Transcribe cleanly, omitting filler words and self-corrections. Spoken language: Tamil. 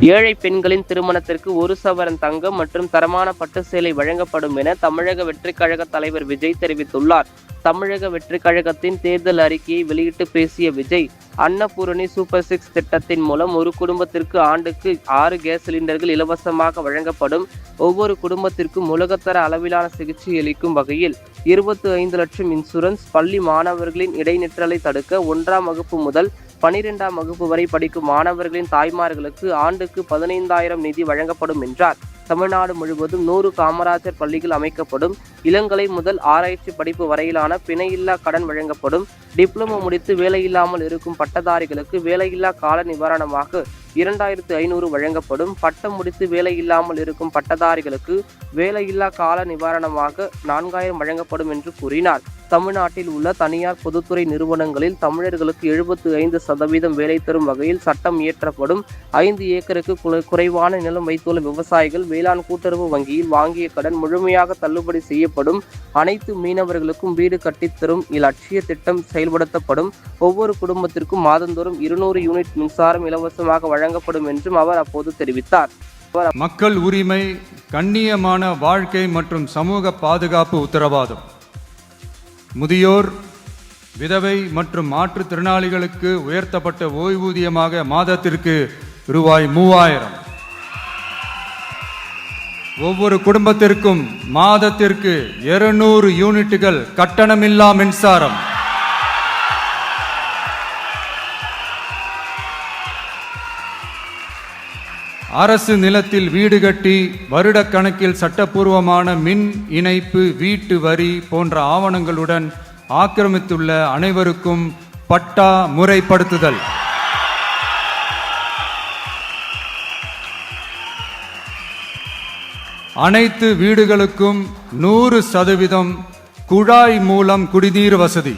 ஏழை பெண்களின் திருமணத்திற்கு 1 சவரன் தங்கம் மற்றும் தரமான பட்டு சேலை வழங்கப்படும் என தமிழக வெற்றிக் கழக தலைவர் விஜய் தெரிவித்துள்ளார். தமிழக வெற்றிக் கழகத்தின் தேர்தல் அறிக்கையை வெளியிட்டு பேசிய விஜய், அன்னபூரணி சூப்பர் 6 திட்டத்தின் மூலம் ஒரு குடும்பத்திற்கு ஆண்டுக்கு 6 கேஸ் சிலிண்டர்கள் இலவசமாக வழங்கப்படும். ஒவ்வொரு குடும்பத்திற்கும் உலகத்தர அளவிலான சிகிச்சை அளிக்கும் வகையில் 25 லட்சம் இன்சூரன்ஸ், பள்ளி மாணவர்களின் இடைநிற்றலை தடுக்க 1ஆம் வகுப்பு முதல் 12ஆம் வகுப்பு வரை படிக்கும் மாணவர்களின் தாய்மார்களுக்கு ஆண்டுக்கு 15,000 நிதி வழங்கப்படும் என்றார். தமிழ்நாடு முழுவதும் 100 காமராஜர் பள்ளிகள் அமைக்கப்படும். இளங்கலை முதல் ஆராய்ச்சி படிப்பு வரையிலான பிணையில்லா கடன் வழங்கப்படும். டிப்ளமோ முடித்து வேலையில்லாமல் இருக்கும் பட்டதாரிகளுக்கு வேலையில்லா கால நிவாரணமாக 2,500 வழங்கப்படும். பட்டம் முடித்து வேலையில்லாமல் இருக்கும் பட்டதாரிகளுக்கு வேலையில்லா கால நிவாரணமாக 4,000 வழங்கப்படும் என்று கூறினார். தமிழ்நாட்டில் உள்ள தனியார் பொதுத்துறை நிறுவனங்களில் தமிழர்களுக்கு 75% வேலை தரும் வகையில் சட்டம் இயற்றப்படும். 5 ஏக்கருக்கு குறைவான நிலம் வைத்துள்ள விவசாயிகள் வேளாண் கூட்டுறவு வங்கியில் வாங்கிய கடன் முழுமையாக தள்ளுபடி செய்யப்படும். அனைத்து மீனவர்களுக்கும் வீடு கட்டித்தரும் இலட்சிய திட்டம் செயல்படுத்தப்படும். ஒவ்வொரு குடும்பத்திற்கும் மாதந்தோறும் 200 யூனிட் மின்சாரம் இலவசமாக வழங்கப்படும் என்றும் அவர் அப்போது தெரிவித்தார். மக்கள் உரிமை, கண்ணியமான வாழ்க்கை மற்றும் சமூக பாதுகாப்பு உத்தரவாதம். முதியோர், விதவை மற்றும் மாற்றுத்திறனாளிகளுக்கு உயர்த்தப்பட்ட ஓய்வூதியமாக மாதத்திற்கு ரூபாய் 3,000. ஒவ்வொரு குடும்பத்திற்கும் மாதத்திற்கு 200 யூனிட்டுகள் கட்டணமில்லா மின்சாரம். அரசு நிலத்தில் வீடு கட்டி வருடக்கணக்கில் சட்டப்பூர்வமான மின் இணைப்பு, வீட்டு வரி போன்ற ஆவணங்களுடன் ஆக்கிரமித்துள்ள அனைவருக்கும் பட்டா முறைப்படுத்துதல். அனைத்து வீடுகளுக்கும் 100% குழாய் மூலம் குடிநீர் வசதி.